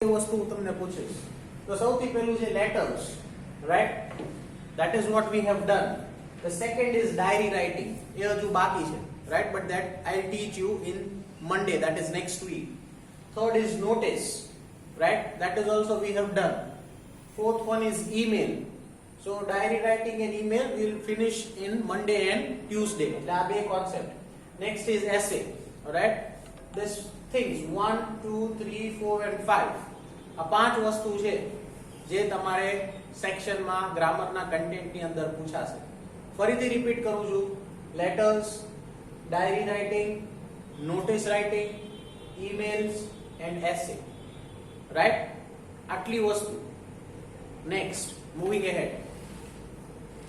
વસ્તુ હું તમને પૂછીશ તો સૌથી પહેલું છે letters, right? That is what we have done. The second is diary writing. એ હજુ બાકી છે, right? But that I'll teach you in Monday, that is next week. Third is notice, right? That is also we have done. Fourth one is email. So diary writing and email we'll finish in Monday and Tuesday. એટલે આ બે concept. Next is essay, alright? This things 1 2 3 4 and 5. આ પાંચ વસ્તુ છે જે તમારે સેક્શનમાં ગ્રામરના કન્ટેન્ટની અંદર પૂછાશે. ફરીથી રિપીટ કરું છું, letters, diary writing, notice writing, emails and essay, right? આટલી વસ્તુ. Next, moving ahead,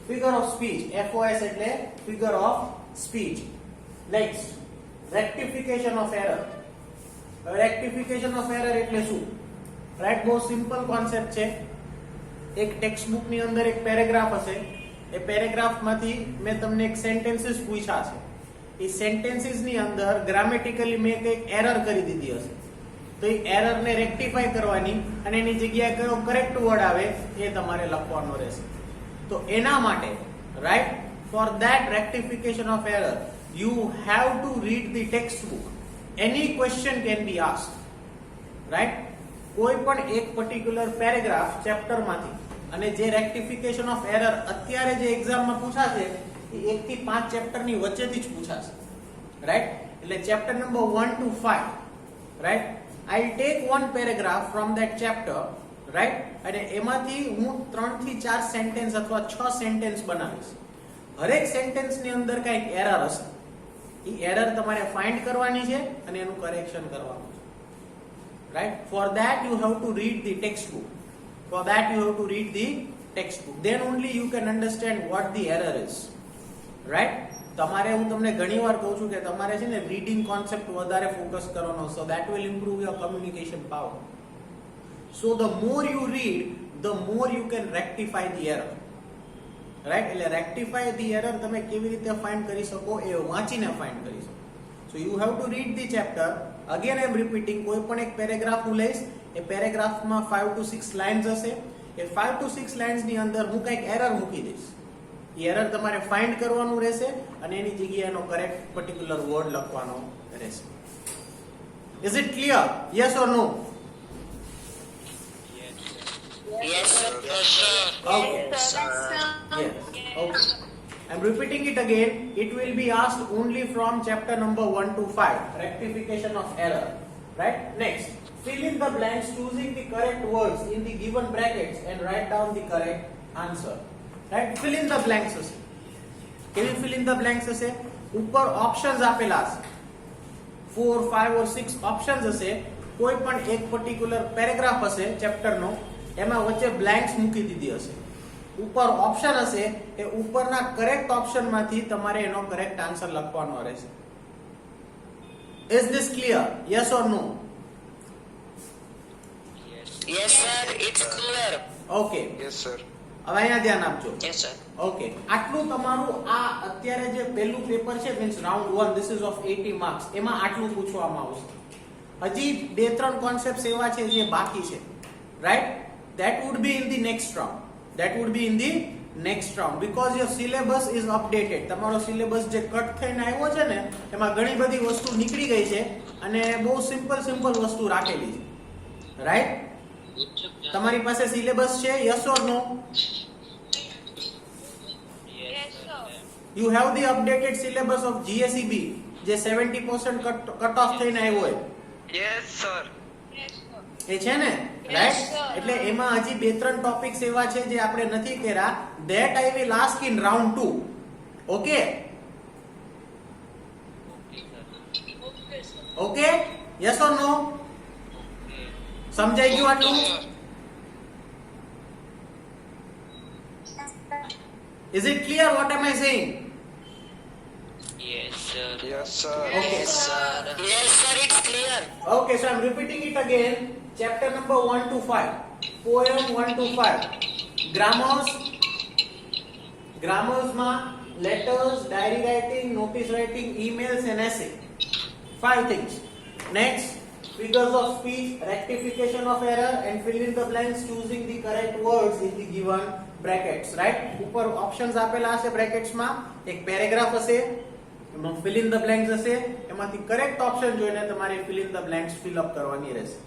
figure of speech, FOS એટલે figure of speech. Next, rectification of error. Rectification of error એટલે શું? રાઈટ, બહુ સિમ્પલ કોન્સેપ્ટ છે. એક ટેક્સ્ટ બુક ની અંદર એક પેરેગ્રાફ હશે, એ પેરેગ્રાફ માંથી મેં તમને એક સેન્ટેન્સીસ પૂછ્યા છે. એ સેન્ટેન્સીસ ની અંદર ગ્રામેટિકલી મેં કંઈક એરર કરી દીધી હશે, તો એ એરર ને રેક્ટિફાઈ કરવાની અને એની જગ્યાએ કયો કરેક્ટ વર્ડ આવે એ તમારે લખવાનો રહેશે. તો એના માટે, right, for that rectification of error you have to read the textbook. Any question can be asked, right? કોઈ પણ એક પર્ટિક્યુલર પેરેગ્રાફ ચેપ્ટર માંથી અને જે રેક્ટિફિકેશન ઓફ એરર અત્યારે જે એક્ઝામમાં પૂછાશે એ 1 થી 5 ચેપ્ટર ની વચ્ચેથી જ પૂછાશે, રાઈટ? એટલે chapter number 1 to 5, right? I'll take one paragraph from that chapter, right? અને એમાંથી હું 3 થી 4 સેન્ટેન્સ અથવા 6 સેન્ટેન્સ બનાવીશ. હરેક સેન્ટેન્સ ની અંદર કંઈક એરર હશે, એ એરર તમારે ફાઇન્ડ કરવાની છે અને એનું કરેક્શન કરવાનું છે, right? For that you have to read the textbook. For that you have to read the textbook. Then only you can understand what the error is, right? તમારે હું તમને ઘણીવાર કહું છું કે તમારે છે ને રીડિંગ કોન્સેપ્ટ વધારે ફોકસ કરવાનો, so that will improve your communication power. So the more you read, the more you can rectify the error, right? એટલે rectify the error તમે કેવી રીતે ફાઇન્ડ કરી શકો એ વાંચીને ફાઇન્ડ કરી શકો. So you have to read the chapter. Again I am repeating, કોઈ પણ એક પેરેગ્રાફ હું લઈશ, એ પેરેગ્રાફમાં 5 to 6 લાઇન્સ હશે. એ 5 to 6 લાઇન્સ ની અંદર હું કંઈક એરર મૂકી દઈશ. એ એરર તમારે ફાઇન્ડ કરવાનું રહેશે અને એની જગ્યાએ એનો કરેક્ટ પર્ટિક્યુલર વર્ડ લખવાનો રહેશે. Is it clear? Yes or no? Yes, sir. Yes, sir. Okay. Yes, sir. Yes. Okay. I'm repeating it again. It will be asked only from chapter number 1 to 5. Rectification of error. Right? Next. Fill in the blanks choosing the correct words in the given brackets and write down the correct answer. Right? Fill in the blanks. કેવી fill in the blanks હશે? ઉપર options આપેલા હશે, 4, 5 or 6 options હશે. કોઈ પણ એક particular paragraph હશે ચેપ્ટરનો, એમાં વચ્ચે બ્લેન્ક્સ મૂકી દીધી હશે. ઉપર ઓપ્શન હશે, એ ઉપરના કરેક્ટ ઓપ્શન માંથી તમારે એનો કરેક્ટ આન્સર લખવાનો રહેશે. Is this clear? Yes or no? Yes, sir. It's clear. Okay. Yes, sir. હવે અહીંયા ધ્યાન આપજો. Yes, sir. ઓકે, આટલું તમારું આ અત્યારે જે પહેલું પેપર છે, means round 1, this is of 80 marks, એમાં આટલું પૂછવામાં આવશે. હજી 2-3 કોન્સેપ્ટ્સ એવા છે જે બાકી છે, right? That would be in the next round. That would be in the next round because your syllabus is updated. તમારો સિલેબસ જે કટ થઈને આવ્યો છે ને, એમાં ઘણી બધી વસ્તુ નીકળી ગઈ છે અને બહુ સિમ્પલ વસ્તુ રાખેલી છે, રાઈટ? તમારી પાસે સિલેબસ છે? Yes or no? Yes, sir. You have the updated syllabus of GSEB જે 70% કટ ઓફ થઈને આવ્યો હોય. Yes, sir. એ છે ને, રાઈટ? sir. એટલે એમાં હજી 2-3 ટોપિક્સ એવા છે જે આપણે નથી કર્યા. That I will ask in round 2. Okay? Okay? Yes or no? સમજાઈ ગયું આટલું? Is it clear what am I saying? Yes, sir. Yes, sir. Okay. Yes, sir. Yes, sir. It's clear. Okay, so I'm repeating it again. Chapter number 1 to 5. Poem 1 to 5. Grammars માં letters, diary writing, notice writing, emails and essay. 5 things. Next, figures of speech, rectification of error, and fill in the blanks choosing the correct words in the given brackets. Right? ઉપર options આપેલા હશે brackets માં, એક paragraph હશે, એમાં fill in the blanks હશે, એમાંથી correct option જોઈને તમારે fill in the blanks fill up કરવાની રહેશે.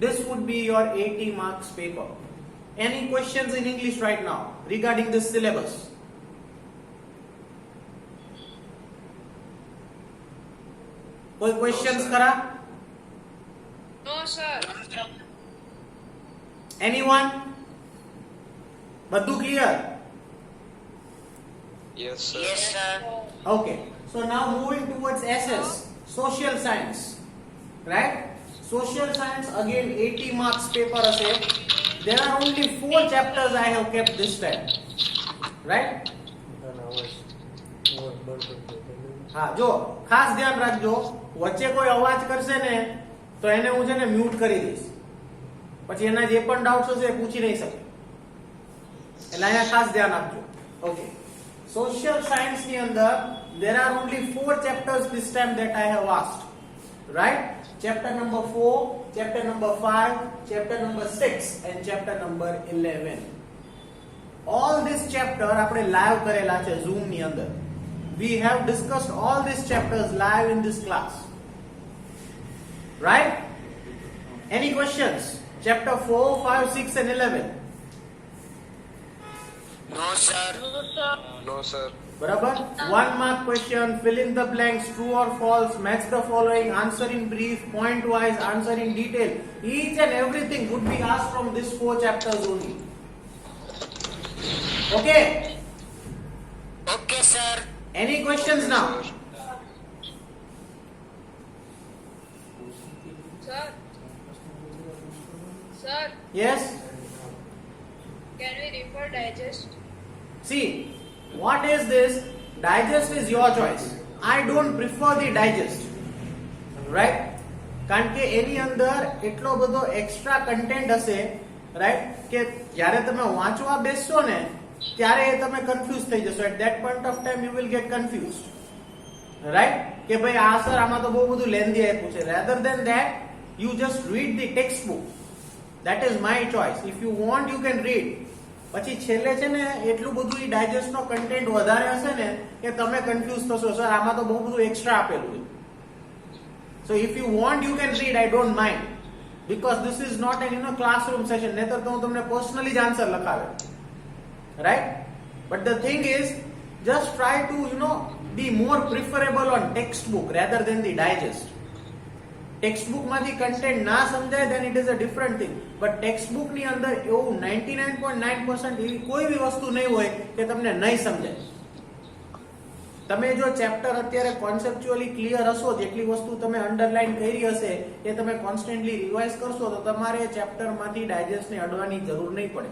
This would be your 80 marks paper. Any questions in English right now regarding this syllabus? કોઈ questions ખરા? No, sir. Anyone? બધું clear? Yes, sir. Yes, sir. Okay. So now moving towards SS, social science. Right? Social science again 80 marks paper હશે. There are only 4 chapters I have kept this time. Right? હા જો ખાસ ધ્યાન રાખજો, વચ્ચે કોઈ અવાજ કરશે ને તો એને હું છે ને મ્યુટ કરી દઈશ, પછી એના જે પણ ડાઉટ્સ હશે એ પૂછી નહીં શકે, એટલે અહીંયા ખાસ ધ્યાન આપજો. ઓકે, સોશિયલ સાયન્સ ની અંદર there are only 4 chapters this time that I have asked. Right? Chapter number 4, chapter number 5, chapter number 6 and chapter number 11. All this chapter આપણે લાઈવ કરેલા છે Zoom ની અંદર. We have discussed all these chapters live in this class. Right? Any questions? Chapter 4, 5, 6 and 11. No, sir. No, sir. બરાબર? 1 mark question, fill in the blanks, true or false, match the following, answer in brief, point wise, answer in detail. Each and everything would be asked from these 4 chapters only. Okay? Okay, sir. Any questions now? Sir, sir, Yes? can we refer digest? See, what is this? Digest is your choice. I don't prefer the digest. Right? કારણ કે એની અંદર એટલો બધો extra content હશે, right, કે જ્યારે તમે વાંચવા બેસશો ને ત્યારે તમે કન્ફ્યુઝ થઈ જશો. At that point of time you will get confused. Right? કે ભાઈ આ સર આમાં તો બહુ બધું લેન્ધી આપ્યું છે. Rather then that you just read the textbook. That is my choice. If you want you can read. પછી છેલ્લે છે ને એટલું બધું ઈ ડાયજેસ્ટ નો કન્ટેન્ટ વધારે હશે ને કે તમે કન્ફ્યુઝ થશો, સર આમાં તો બહુ બધું એક્સ્ટ્રા આપેલું છે. So if you want you can read, I don't mind, because this is not an classroom session. નહીતર તો હું તમને પર્સનલી જ answer લખાવે. Right? But the thing is, just try to be more preferable on textbook rather than the digest. Textbook માંથી content ના સમજાય then it is a different thing. But textbook ની અંદર એવું 99.9% એવી કોઈ બી વસ્તુ નહીં હોય કે તમને નહીં સમજાય. તમે જો ચેપ્ટર અત્યારે કોન્સેપ્ચ્યુઅલી ક્લિયર હશો, જેટલી વસ્તુ તમે અંડરલાઈન કરી હશે એ તમે કોન્સ્ટન્ટલી રિવાઇઝ કરશો તો તમારે ચેપ્ટર માંથી ડાયજેસ્ટ ને અડવાની જરૂર નહીં પડે.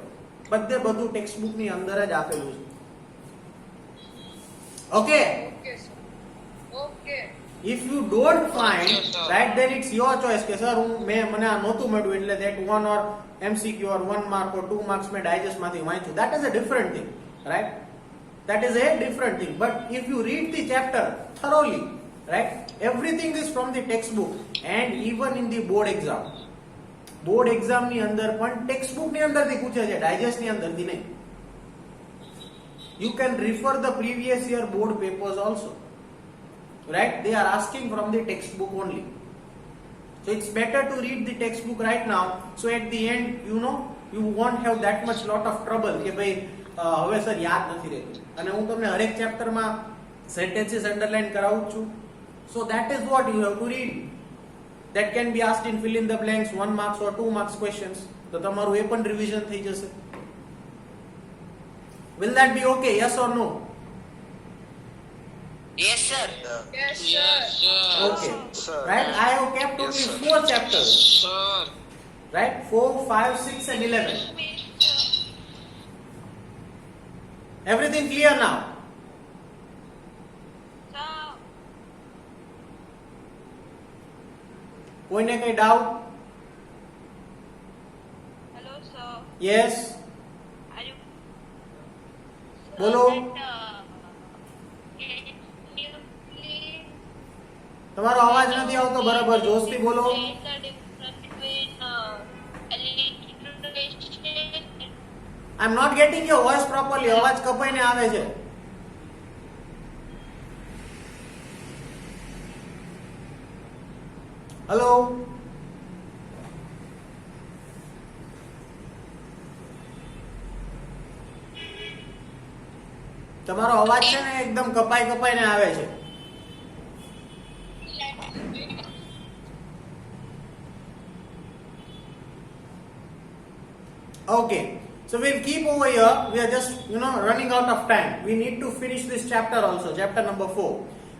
બધું ટેક્સ્ટબુક ની અંદર જ આપેલું છે. Okay? Okay, sir. Okay. If you don't find, right, then it's your choice કે સર મને આ નહોતું મળ્યું એટલે that 1 or MCQ or 1 mark or 2 marks મેં ડાયજેસ્ટ માંથી વાંચ્યું. That is a different thing, right? That is a different thing. But if you read the chapter thoroughly, right, everything is from the textbook. And even in the board exam ની અંદર પણ textbook ની અંદરથી પૂછે છે, digest ની અંદરથી નહીં. You can refer the previous year board papers also. Right? They are asking from the textbook only. So it's better to read the textbook right now. So at the end, you won't have that much lot of trouble કે ભાઈ હવે sir યાદ નથી રહેતું. અને હું તમને હરેક ચેપ્ટરમાં સેન્ટેન્સીસ અંડરલાઈન કરાવું છું. So that is what you have to read. That can be asked in fill in the blanks, 1 marks or 2 marks questions. તો તમારું એ પણ રિવિઝન થઈ જશે. Will that be okay? Yes or no? Yes, sir. Yes, sir. Okay. Sir. Right? I have kept Yes, only sir. 4 chapters. Sir. Right? 4, 5, 6 and 11. Everything clear now? Sir. કોઈને કઈ doubt? Hello, sir. Yes? Are you? બોલો. Can you please તમારો અવાજ નથી આવતો બરાબર, જોશથી બોલો. Explain the difference between alliteration. I am not getting your voice properly. અવાજ કપાઈને આવે છે. હેલો. તમારો અવાજ છે ને એકદમ કપાઈને આવે છે. Okay, so we'll keep over here. We are just running out of time. We need to finish this chapter also, chapter number 4.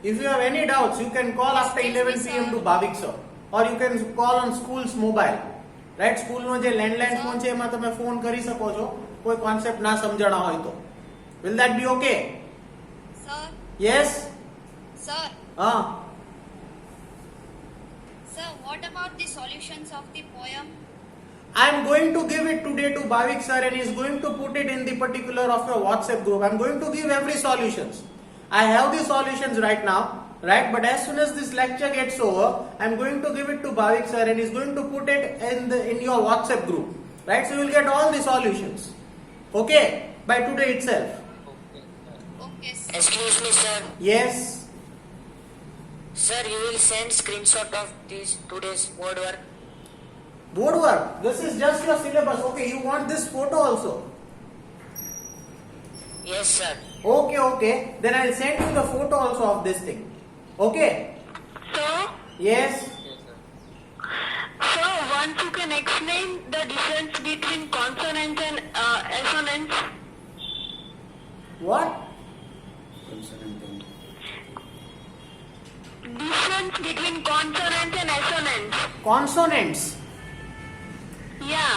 If you have any doubts, you can call after 11 p.m. to Bhavik sir, or you can call on school's mobile. Right? School નો જે landline phone છે એમાં તમે phone કરી શકો છો કોઈ concept ના સમજણા હોય તો. Will that be okay? Sir, Yes? sir, sir, what about the solutions of the poem? I am going to give it today to Bhavik sir and he is going to put it in the particular of your WhatsApp group. I am going to give every solutions. I have the solutions right now, right? But as soon as this lecture gets over, I am going to give it to Bhavik sir and he is going to put it in your WhatsApp group, right? So you will get all the solutions, okay? By today itself. Okay, sir. Excuse me, sir. Yes. Sir, you will send screenshot of this today's board work. Board work. This is just your syllabus. Okay, you want this photo also? Yes, sir. Okay. Then I'll send you the photo also of this thing. Okay? So, Yes. once you can explain the difference between consonants and assonants. What? Difference between consonants and assonants. Consonants. Yeah.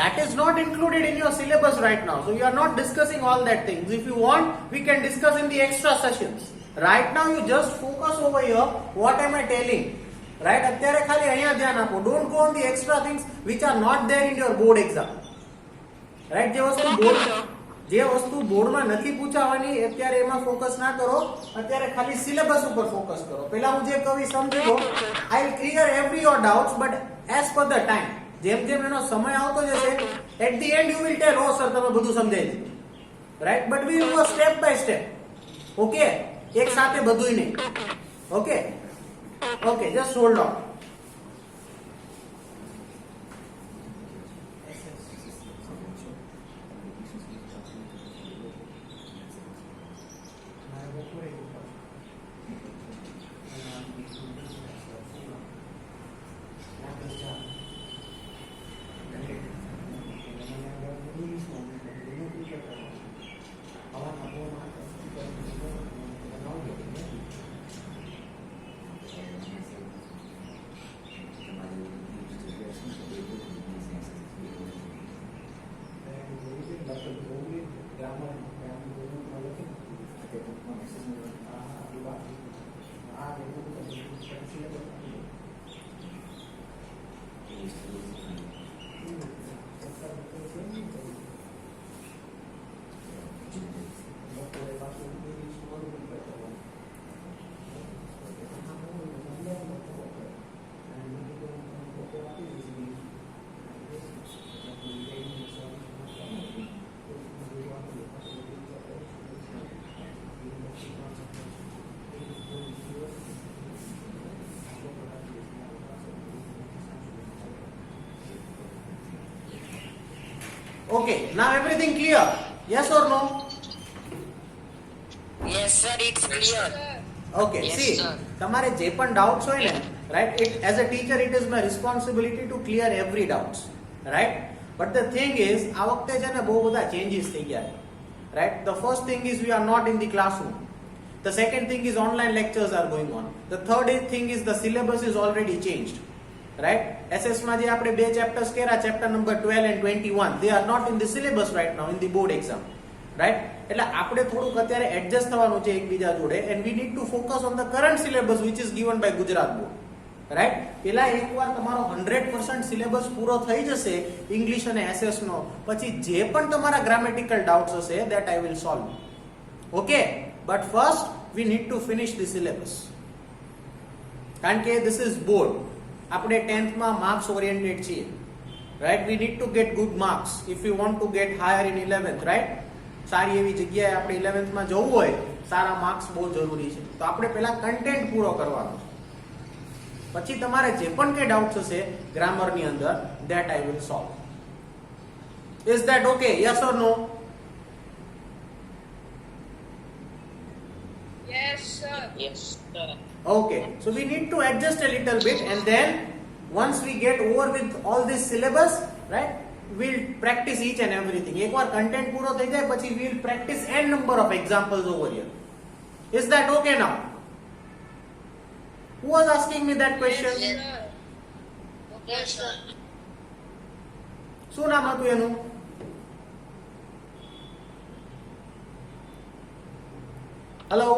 That is not included in your syllabus right now. So you are not discussing all that things. If you want, we can discuss in the extra sessions. Right now you just focus over here. What am I telling? Right? અત્યારે ખાલી અહીંયા ધ્યાન આપો. Don't go on the extra things which are not there in your board exam. Right? જે વસ્તુ બોર્ડમાં નથી પૂછાવાની અત્યારે એમાં ફોકસ ના કરો. અત્યારે ખાલી સિલેબસ ઉપર ફોકસ કરો. પહેલા હું જે કહું સમજી લો. I will clear every your doubts but as per the time. જેમ જેમ એનો સમય આવતો જશે at the end you will tell oh sir તમે બધું સમજાઈ દીધું. Right? But we will go step by step. Okay? એક સાથે બધુંય નહીં. Okay? Okay, just hold on. Okay, now everything clear? Yes or no? Yes, sir, it's clear. Okay, Yes, see, sir. તમારે જે પણ doubts હોય ને, right? As a teacher, it is my responsibility to clear every doubts, right? But the thing is, આ વખતે છે ને બહુ બધા changes થઈ ગયા છે, right? The first thing is we are not in the classroom. The second thing is online lectures are going on. The third thing is the syllabus is already changed, right? SS માં જે આપણે બે chapters કર્યા, chapter number 12 and 21, they are not in the syllabus right now in the board exam, right? એટલે આપણે થોડુંક અત્યારે adjust થવાનું છે એકબીજા જોડે and we need to focus on the current syllabus which is given by Gujarat board, right? પેલા એકવાર તમારો 100% સિલેબસ પૂરો થઈ જશે ઇંગ્લિશ અને એસએસ નો, પછી જે પણ તમારા ગ્રામેટિકલ ડાઉટ્સ હશે that I will solve. Okay, but first we need to finish the syllabus. કારણ કે this is board. આપણે 10th માં માર્ક્સ ઓરિએન્ટેડ છીએ, right? We need to get good marks if we want to get higher in 11th, right? સારી એવી જગ્યાએ આપણે 11th માં જવું હોય, સારા માર્ક્સ બહુ જરૂરી છે. તો આપણે પહેલા કન્ટેન્ટ પૂરો કરવાનો છે, પછી તમારે જે પણ કે ડાઉટ્સ હશે ગ્રામરની અંદર, that I will solve. Is that okay? Yes or no? Yes, sir. Yes, sir. Okay, so we need to adjust a little bit, and then once we get over with all this syllabus, right, we'll practice each and everything. એકવાર content પૂરો થઈ જાય પછી we'll practice n number of examples over here. Is that okay now? Who was asking me that question? Yes, sir. Yes, sir. શું નામ હતું એનું? Hello?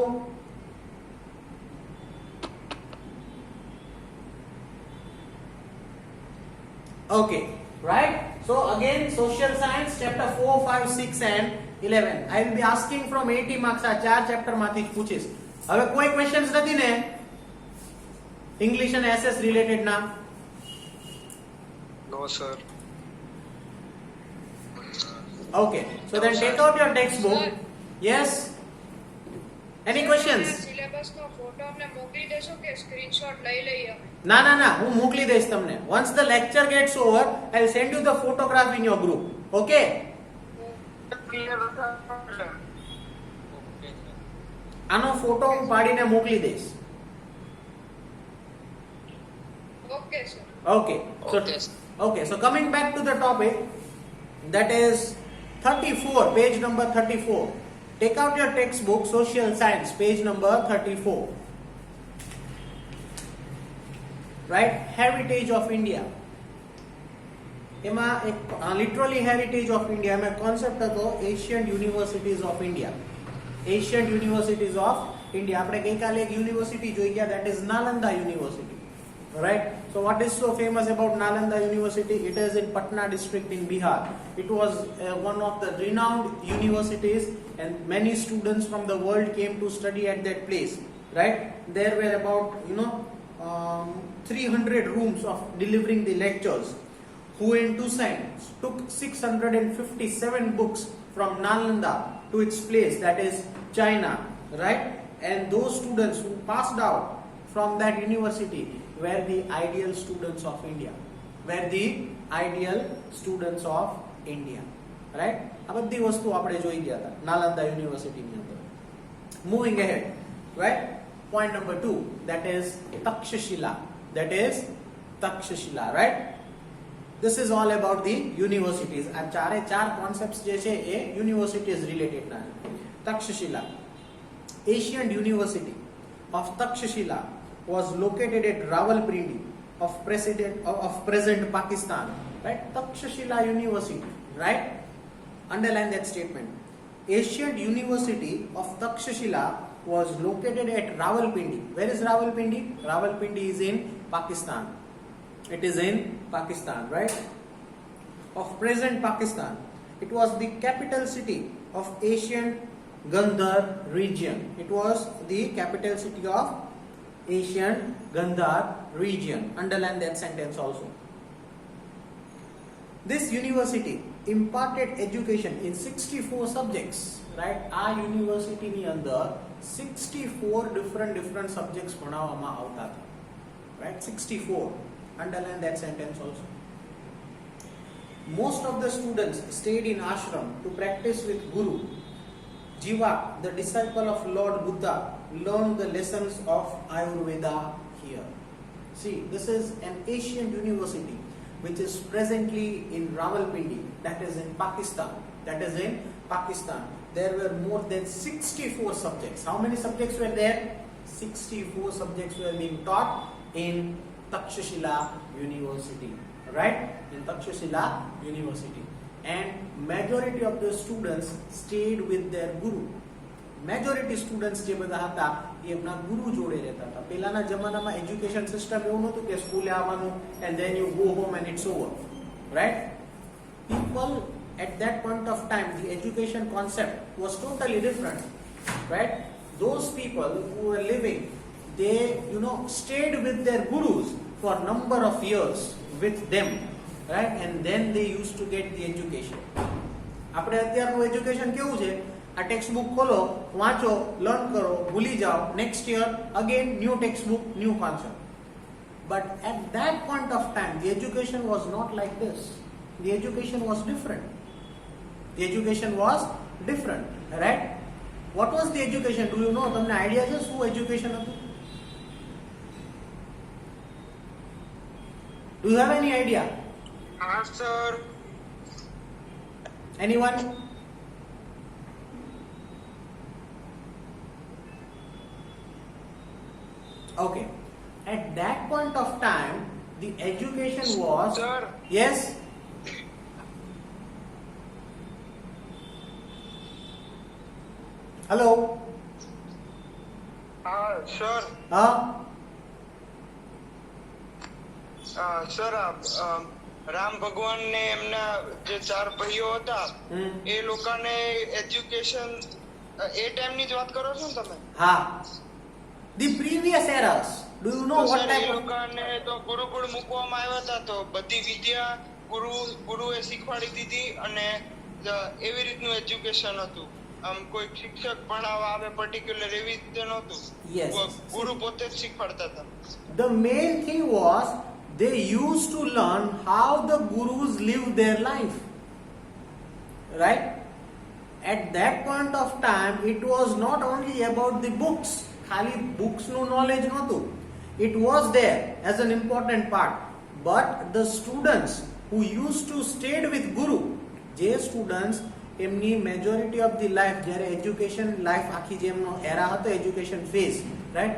Okay, right? So again, social science chapter 4, 5, 6 and 11. I will be asking from 80 marks આ ચાર chapter માંથી જ પૂછીશ. હવે કોઈ ક્વેશ્ચન્સ નથી ને ઇંગ્લિશ અને એસએસ રિલેટેડ ના? No, sir. Okay, so then take out your textbook. Yes? Any questions? Syllabus નો ફોટો અમને મોકલી દેશો કે સ્ક્રીનશોટ લઈ લઈએ? ના હું મોકલી દઈશ તમને. Once the lecture gets over, I'll send you the photograph in your group. Okay? આનો ફોટો હું પાડીને મોકલી દઈશ. Okay sir. Okay. Okay, sir. Okay, so coming back to the topic, that is 34, page number 34. Take out your textbook, social science, page number 34. Right? Heritage of India. એમાં એક literally heritage of India એમાં concept હતો Asian Universities of India. Asian Universities of India. આપણે ગઈકાલે એક university જોઈ ગયા, that is Nalanda University. Right? So what is so famous about Nalanda University? It is in Patna district in Bihar. It was one of the renowned universities, and many students from the world came to study at that place. Right? There were about 300 rooms of delivering the lectures. Huyen Tusain took 657 books from Nalanda to its place, that is China. Right? And those students who passed out from that university were the ideal students of India. Were the ideal students of India. Right? આ બધી વસ્તુ આપણે જોઈ ગયા હતા નાલંદા યુનિવર્સિટીની અંદર. Moving ahead, right? Point number 2, that is Takshashila. That is Takshashila, right? This is all about the universities. આ ચારે ચાર concepts જે છે એ universities related ના છે. Takshashila. Asian University of Takshashila was located at Rawalpindi of present Pakistan. Right? Takshashila University. Right? Underline that statement. Asian University of Takshashila was located at Rawalpindi. Where is Rawalpindi? Rawalpindi is in Pakistan. It is in Pakistan, right? Of present Pakistan. It was the capital city of Asian Gandhar region. It was the capital city of Asian Gandhar region. Underline that sentence also. This university imparted education in 64 subjects. Right? આ યુનિવર્સિટીની અંદર 64 different subjects ભણાવવામાં આવતા હતા. Right? 64. Underline that sentence also. Most of the students stayed in ashram to practice with Guru. Jiva, the disciple of Lord Buddha, learned the lessons of Ayurveda here. See, this is an Asian university which is presently in Rawalpindi, that is in Pakistan. That is in Pakistan. There were more than 64 subjects. How many subjects were there? 64 subjects were being taught in Takshashila University. Right? In Takshashila University. And majority of the students stayed with their guru. Majority students જે બધા હતા એ એમના ગુરુ જોડે રહેતા હતા. પહેલાના જમાનામાં એજ્યુકેશન સિસ્ટમ એવું નહોતું કે સ્કૂલે આવવાનું and then you go home and it's over. Right? People at that point of time, the education concept was totally different. Right? Those people who were living they stayed with their gurus for number of years with them, right? And then they used to get the education. આપણે અત્યારનું education કેવું છે? આ text book ખોલો, વાંચો, learn કરો, ભૂલી જાઓ, next year again new text book, new concept. But at that point of time, the education was not like this. The education was different. The education was different, right? What was the education? Do you know? તમને idea છે શું education હતું? Do you have any idea? Sir. Anyone? Okay. At that point of time, the education was. Sir. Yes. Hello. Sir. Sir Ram ભગવાન ને એમના જે ચાર ભાઈઓ હતા એ લોકોને એજ્યુકેશન એ ટાઈમ ની જ વાત કરો છો ને તમે? હા. The previous eras. Do you know what sir type A of? લોકોને તો ગુરુકુળ મૂકવામાં આવ્યા હતા, તો બધી વિદ્યા ગુરુએ શીખવાડી દીધી અને એવી રીતનું એજ્યુકેશન હતું. આમ કોઈ શિક્ષક ભણાવવા આવે પર્ટિક્યુલર એવી રીતે નહોતું. Yes. ગુરુ પોતે જ શીખવાડતા હતા. The main thing was they used to learn how the gurus lived their life, right? At that point of time, it was not only about the books. Khali books no knowledge notu. It was there as an important part, but the students who used to stayed with guru, જે students એમની majority of the life, જ્યારે education life આખી જે એમનો એરા હતો, education phase, right,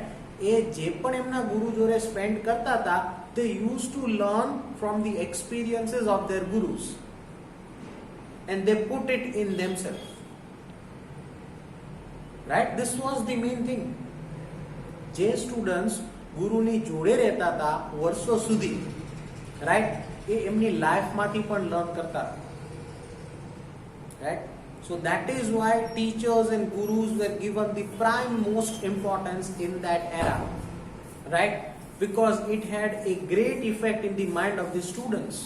એ જે પણ એમના ગુરુ જોડે સ્પેન્ડ કરતા હતા, they used to learn from the experiences of their gurus and they put it in themselves, right? This was the main thing. જે સ્ટુડન્ટ્સ ગુરુની જોડે રહેતા હતા વર્ષો સુધી, રાઈટ, એ એમની લાઈફમાંથી પણ લર્ન કરતા હતા, right? So that is why teachers and gurus were given the prime most importance in that era, right? Because it had a great effect in the mind of the students,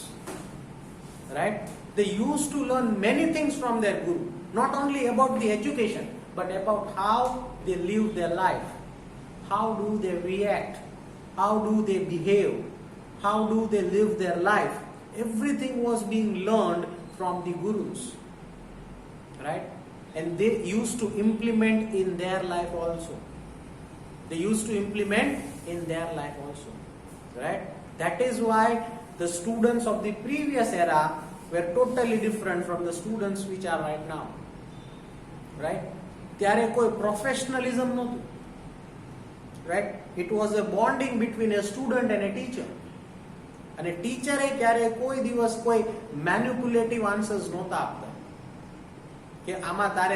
right? They used to learn many things from their guru, not only about the education, but about how they live their life, how do they react, how do they behave, how do they live their life. Everything was being learned from the gurus, right? And they used to implement in their life also. They used to implement in their life also, right? That is why the students of the previous era were totally different from the students which are right now, right? ત્યારે કોઈ professionalism નહોતું, right? It was a bonding between a student and a teacher. અને ટીચરે ક્યારે કોઈ દિવસ કોઈ મેન્યુપ્યુલેટિવ answers નહોતા આપતા કે આમાં તારે